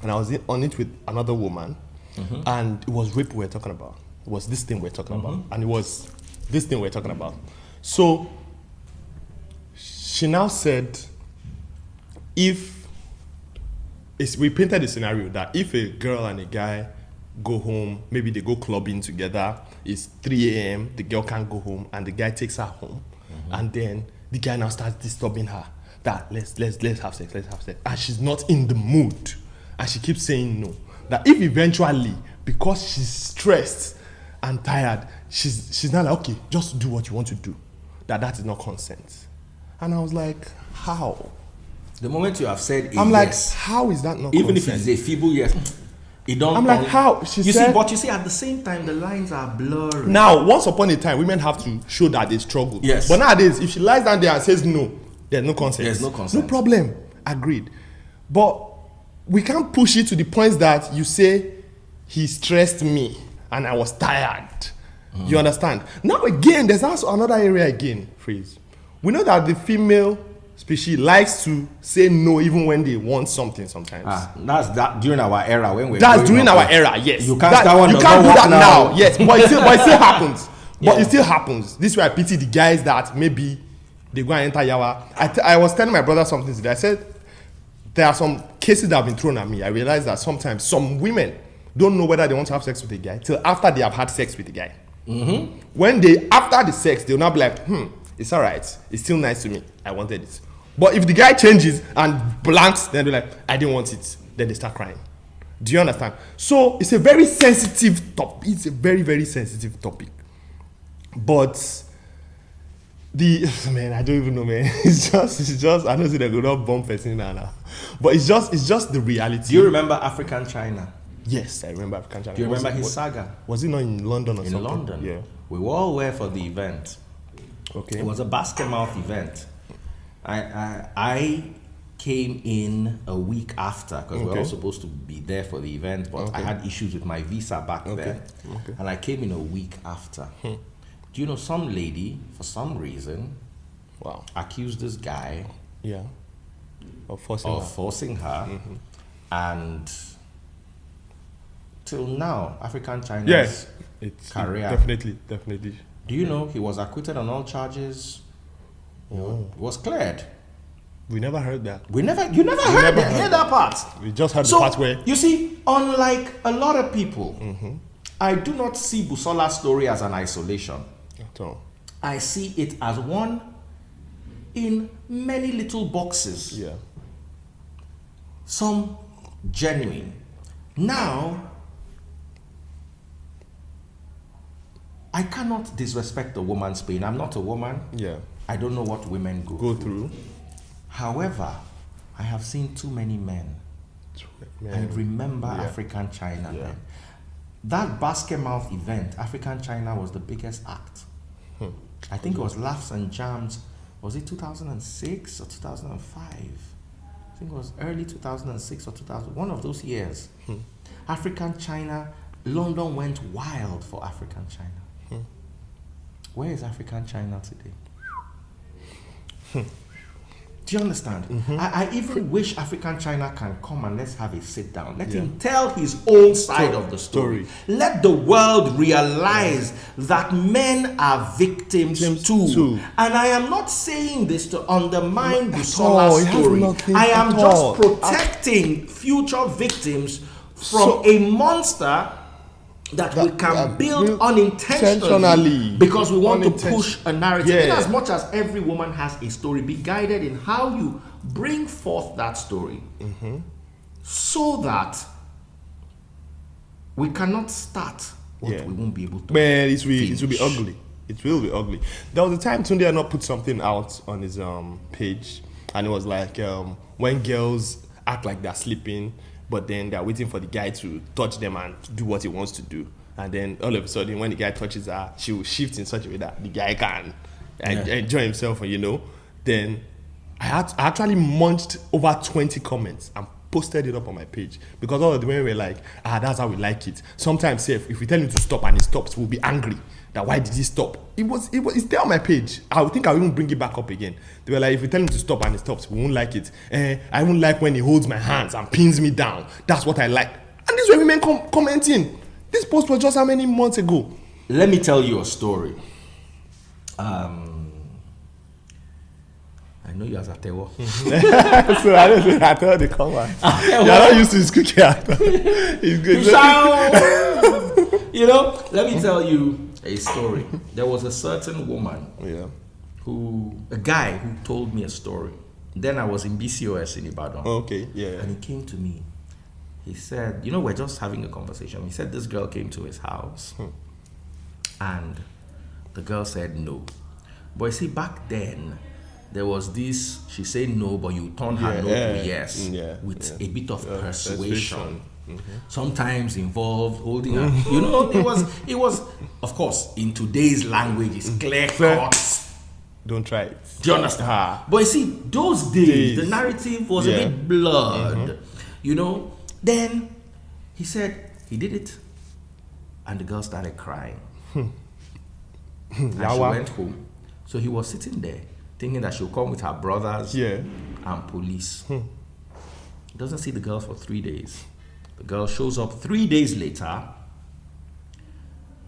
S2: and I was on it with another woman, and it was rape we were talking about. It was this thing we're talking about, and it was this thing we're talking about. So she now said, we painted a scenario that if a girl and a guy go home, maybe they go clubbing together, it's 3 a.m., the girl can't go home, and the guy takes her home, and then the guy now starts disturbing her, that let's have sex, and she's not in the mood, and she keeps saying no. That if eventually, because she's stressed and tired, she's not like, okay, just do what you want to do, that is not consent. And I was like, how?
S1: The moment you have said
S2: I'm
S1: yes,
S2: like, how is that not
S1: even
S2: consent?
S1: if it's a feeble yes, it don't.
S2: I'm like, how? But you
S1: see, at the same time, the lines are blurry.
S2: Now, once upon a time, women have to show that they struggle.
S1: Yes.
S2: But nowadays, if she lies down there and says no, there's no consent.
S1: There's no consent.
S2: No problem. Agreed. But we can't push it to the point that you say, he stressed me and I was tired. You understand? Now again, there's also another area again, Freeze. We know that the female species likes to say no even when they want something sometimes.
S1: That's that during our era when we're.
S2: That's during our era, yes.
S1: You can't do
S2: that now. Yes, but it still happens. But it still happens. This way I pity the guys that maybe they go and enter Yawa. I was telling my brother something today. I said there are some cases that have been thrown at me. I realized that sometimes some women don't know whether they want to have sex with a guy till after they have had sex with the guy. When after the sex, they'll not be like, it's all right. It's still nice to me. I wanted it. But if the guy changes and blanks, then they're like, I didn't want it. Then they start crying. Do you understand? So it's a very sensitive topic. It's a very, very sensitive topic. But I don't even know, man. It's just. I don't see they're gonna bomb person now. But it's just the reality.
S1: Do you remember African China?
S2: Yes, I remember African China.
S1: Do you remember his saga?
S2: Was it not in London or something?
S1: In London.
S2: Yeah.
S1: We were all there for the event.
S2: Okay.
S1: It was a basket mouth event. I came in a week after because we were all supposed to be there for the event, but I had issues with my visa back there. Okay. And I came in a week after. Do you know some lady, for some reason, accused this guy
S2: of forcing her.
S1: And till now, African China's career.
S2: Definitely.
S1: Do you know he was acquitted on all charges? Was cleared.
S2: We never heard that.
S1: You never heard that part.
S2: We just heard the part where...
S1: You see, unlike a lot of people, I do not see Busola's story as an isolation.
S2: At all.
S1: I see it as one in many little boxes.
S2: Yeah.
S1: Some genuine. Now, I cannot disrespect a woman's pain. I'm not a woman.
S2: Yeah.
S1: I don't know what women go through. However, I have seen too many men. I remember African China then. That basket mouth event, African China was the biggest act. I think it was Laughs and Jams. Was it 2006 or 2005? I think it was early 2006 or 2000. One of those years. African China, London went wild for African China. Where is African China today? Do you understand? I even wish African China can come and let's have a sit down. Let him tell his own side of the story. Let the world realize that men are victims too. And I am not saying this to undermine Busola's story. I am just protecting future victims from a monster that we can build unintentionally because we want to push a narrative. In as much as every woman has a story, be guided in how you bring forth that story so that we cannot start what we won't be able to.
S2: Man, it will be ugly. It will be ugly. There was a time Tunde not put something out on his page, and it was like when girls act like they're sleeping, but then they're waiting for the guy to touch them and do what he wants to do. And then all of a sudden, when the guy touches her, she will shift in such a way that the guy can enjoy himself, Then I actually munched over 20 comments and posted it up on my page because all of the women were like, that's how we like it. Sometimes if we tell him to stop and he stops, we'll be angry. That why did he stop? It's there on my page. I think I will even bring it back up again. They were like, if we tell him to stop and he stops, we won't like it. I won't like when he holds my hands and pins me down. That's what I like. And these were women commenting. This post was just how many months ago?
S1: Let me tell you a story. I know you as Atewo.
S2: So I don't think Atewo they come on. You're not used to his cookie. It's good.
S1: Let me tell you a story. There was a certain woman, a guy who told me a story. Then I was in BCOS in Ibadan.
S2: Okay, yeah.
S1: And he came to me. He said, we're just having a conversation. He said this girl came to his house. And the girl said no. But you see, back then, there was this, she said no, but you turn her no to yes with a bit of persuasion. Sometimes involved holding her. It was, of course, in today's language, it's clear cut.
S2: Don't try it.
S1: Do you understand? But you see, those days, the narrative was a bit blurred. Then he said he did it, and the girl started crying. And she went home. So he was sitting there thinking that she'll come with her brothers and police. He doesn't see the girl for 3 days. The girl shows up 3 days later,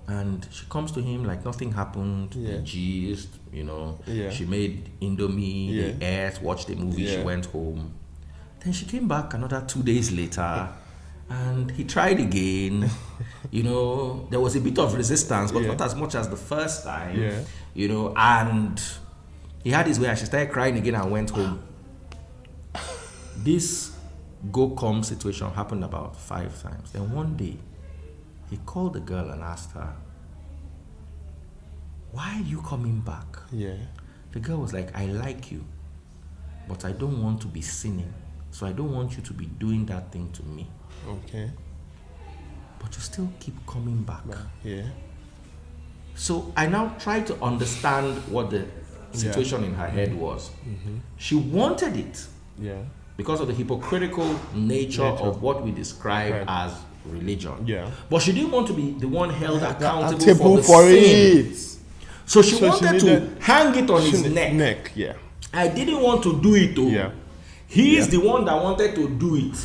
S1: and she comes to him like nothing happened. The gist, she made Indomie, they ate, watched a movie, she went home. Then she came back another 2 days later, and he tried again. There was a bit of resistance, but not as much as the first time. And he had his way, and she started crying again and went home. This go-come situation happened about 5 times. Then one day, he called the girl and asked her, "Why are you coming back?" The girl was like, "I like you, but I don't want to be sinning. So I don't want you to be doing that thing to me.
S2: Okay.
S1: But you still keep coming back." So I now try to understand what the situation in her head was. She wanted it because of the hypocritical nature of what we describe as religion. But she didn't want to be the one held accountable for the sin. So she wanted to hang it on his neck. I didn't want to do it though. He is the one that wanted to do it,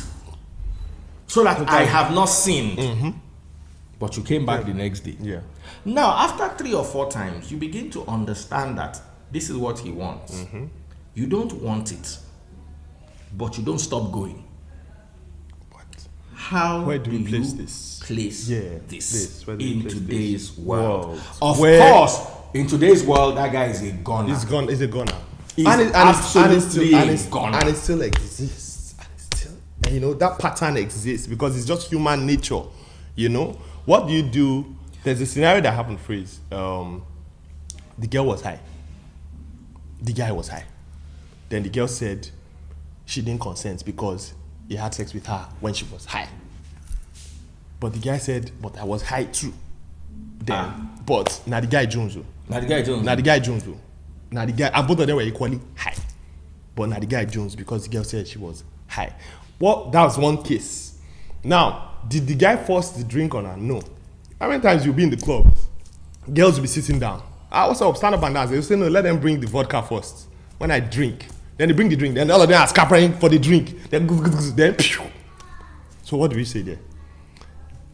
S1: so that I have not sinned. But you came back the next day. Now, after 3 or 4 times, you begin to understand that this is what he wants. You don't want it, but you don't stop going. Where do you place this in today's world? Of course, in today's world, that guy is a goner.
S2: He's a goner.
S1: And
S2: it still exists. And that pattern exists because it's just human nature. What do you do? There's a scenario that happened, Freeze. The girl was high. The guy was high. Then the girl said she didn't consent because he had sex with her when she was high. But the guy said, "But I was high too." Then, but now the guy Jones. Now the guy, and both of them were equally high. But now the guy Jones, because the girl said she was high. Well, that was one case. Now, did the guy force the drink on her? No. How many times you'll be in the club? Girls will be sitting down. What's up? Stand up and dance. They'll say, "No, let them bring the vodka first. When I drink." Then they bring the drink. Then all of them are scampering for the drink. Then pew. So what do we say there?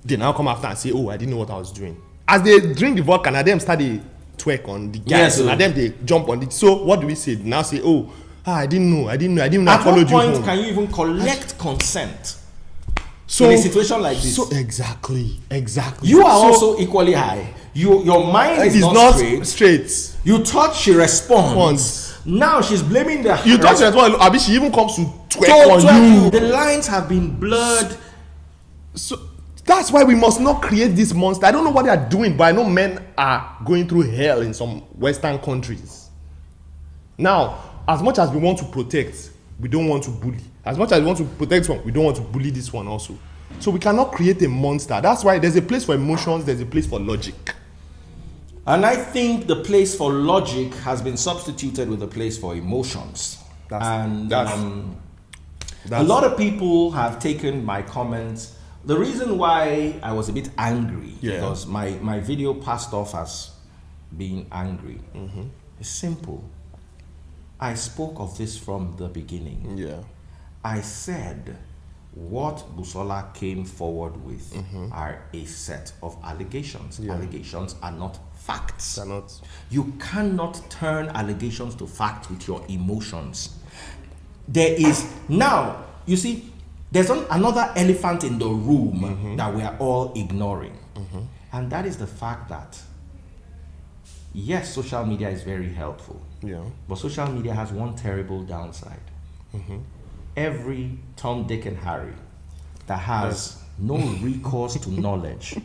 S2: They now come after and say, "Oh, I didn't know what I was doing." As they drink the vodka, now them start the twerk on the guys, and then they jump on it. So what do we say? Now say, I didn't know. I didn't know. I followed you home.
S1: At what point can you even collect consent
S2: So
S1: in a situation like this.
S2: So exactly.
S1: You are also equally high. Your mind is not
S2: straight.
S1: You thought she responds. Now she's blaming the.
S2: You thought she responds. I mean, she even comes to twerk on you.
S1: The lines have been blurred.
S2: So that's why we must not create this monster. I don't know what they are doing, but I know men are going through hell in some Western countries. Now, as much as we want to protect, we don't want to bully. As much as we want to protect one, we don't want to bully this one also. So we cannot create a monster. That's why there's a place for emotions, there's a place for logic.
S1: And I think the place for logic has been substituted with the place for emotions. A lot of people have taken my comments. The reason why I was a bit angry, because my video passed off as being angry, is simple. I spoke of this from the beginning.
S2: Yeah.
S1: I said what Busola came forward with are a set of allegations. Yeah. Allegations are not facts.
S2: They're not.
S1: You cannot turn allegations to facts with your emotions. There is now, you see, there's another elephant in the room that we are all ignoring. And that is the fact that, yes, social media is very helpful.
S2: Yeah.
S1: But social media has one terrible downside. Every Tom, Dick, and Harry that has no recourse to knowledge,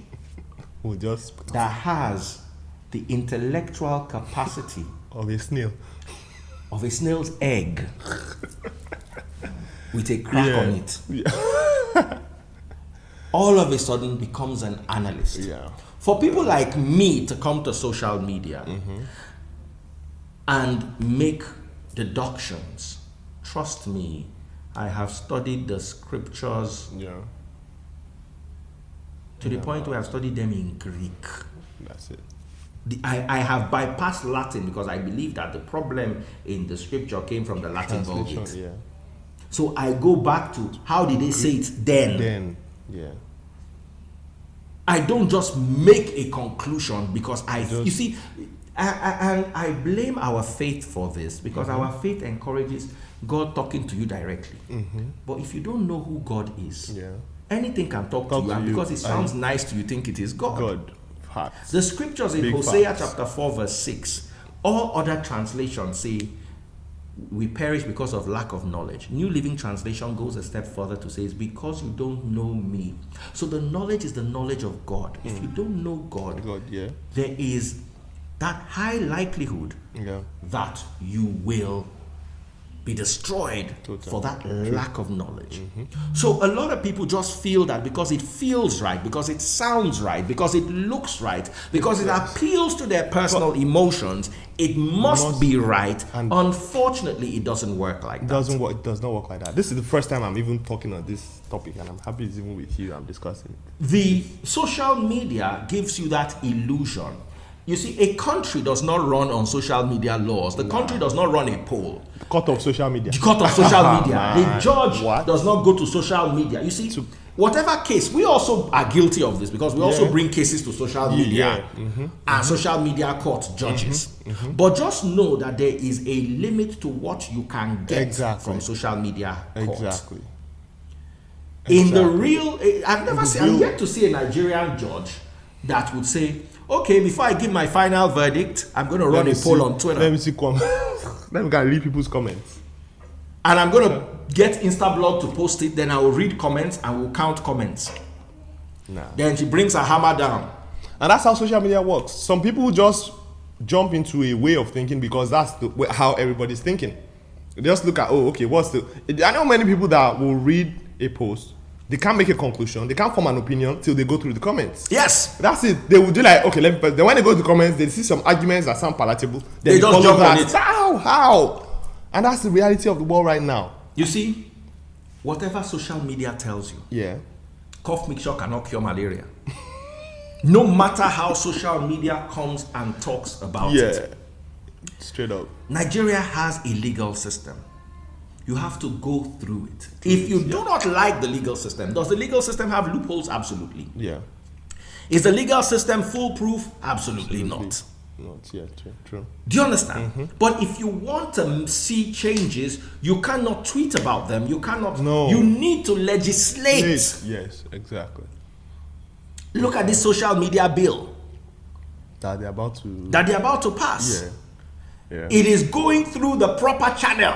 S1: that has the intellectual capacity
S2: of a snail,
S1: of a snail's egg, with a crack on it, all of a sudden becomes an analyst.
S2: Yeah.
S1: For people like me to come to social media and make deductions, trust me, I have studied the scriptures to the point where I've studied them in Greek.
S2: That's it.
S1: I have bypassed Latin because I believe that the problem in the scripture came from the Latin Vulgate.
S2: Yeah.
S1: So I go back to how did they say it then? I don't just make a conclusion because you see, I blame our faith for this because our faith encourages God talking to you directly. But if you don't know who God is, anything can talk to you, and because it sounds nice to you, think it is God. The scriptures in Hosea chapter 4 verse 6, all other translations say we perish because of lack of knowledge. New Living Translation goes a step further to say it's because you don't know me. So the knowledge is the knowledge of God. If you don't know God, there is that high likelihood that you will be destroyed for that lack of knowledge. So a lot of people just feel that because it feels right, because it sounds right, because it looks right, because it appeals to their personal emotions, it must be right. And unfortunately, it doesn't work like that.
S2: It does not work like that. This is the first time I'm even talking on this topic, and I'm happy it's even with you. I'm discussing it.
S1: The social media gives you that illusion. You see, a country does not run on social media laws. The country does not run a poll.
S2: The court of social media.
S1: The court of social media. The judge does not go to social media. You see, whatever case, we also are guilty of this because we also bring cases to social media and social media court judges. But just know that there is a limit to what you can get from social media court. In the real, I'm yet to see a Nigerian judge that would say, okay, before I give my final verdict, I'm going to run a poll on Twitter.
S2: Let me see comments. Let me read people's comments.
S1: And I'm going to get Instablog to post it. Then I will read comments and we'll count comments. Then she brings her hammer down.
S2: And that's how social media works. Some people just jump into a way of thinking because that's how everybody's thinking. They just look at, I know many people that will read a post. They can't make a conclusion. They can't form an opinion till they go through the comments.
S1: Yes.
S2: That's it. They will do like, okay, then when they go to the comments, they see some arguments that sound palatable.
S1: They just jump on it.
S2: How? And that's the reality of the world right now.
S1: You see, whatever social media tells you, cough mixture cannot cure malaria. No matter how social media comes and talks about it.
S2: Straight up.
S1: Nigeria has a legal system. You have to go through it. If you do not like the legal system, does the legal system have loopholes? Absolutely.
S2: Yeah.
S1: Is the legal system foolproof? Absolutely not.
S2: Not yet. True.
S1: Do you understand? But if you want to see changes, you cannot tweet about them. You cannot.
S2: No.
S1: You need to legislate.
S2: Yes, exactly.
S1: Look at this social media bill
S2: That they're about to
S1: pass.
S2: Yeah.
S1: It is going through the proper channel.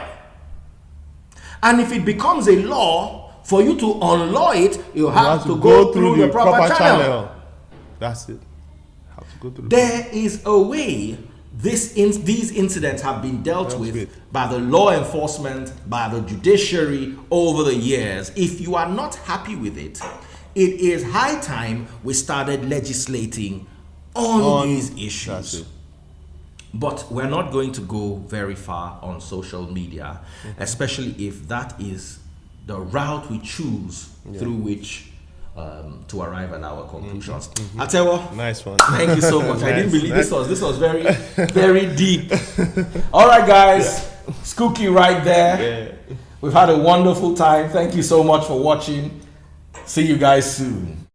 S1: And if it becomes a law, for you to unlaw it, you have to go through the proper channel.
S2: That's it. Have to go through.
S1: There is a way these incidents have been dealt with by the law enforcement, by the judiciary over the years. If you are not happy with it, it is high time we started legislating on these issues.
S2: That's it.
S1: But we're not going to go very far on social media, especially if that is the route we choose through which to arrive at our conclusions. Atewo,
S2: Nice one.
S1: thank you so much. I didn't believe this was very, very deep. All right, guys, Skuki right there. We've had a wonderful time. Thank you so much for watching. See you guys soon.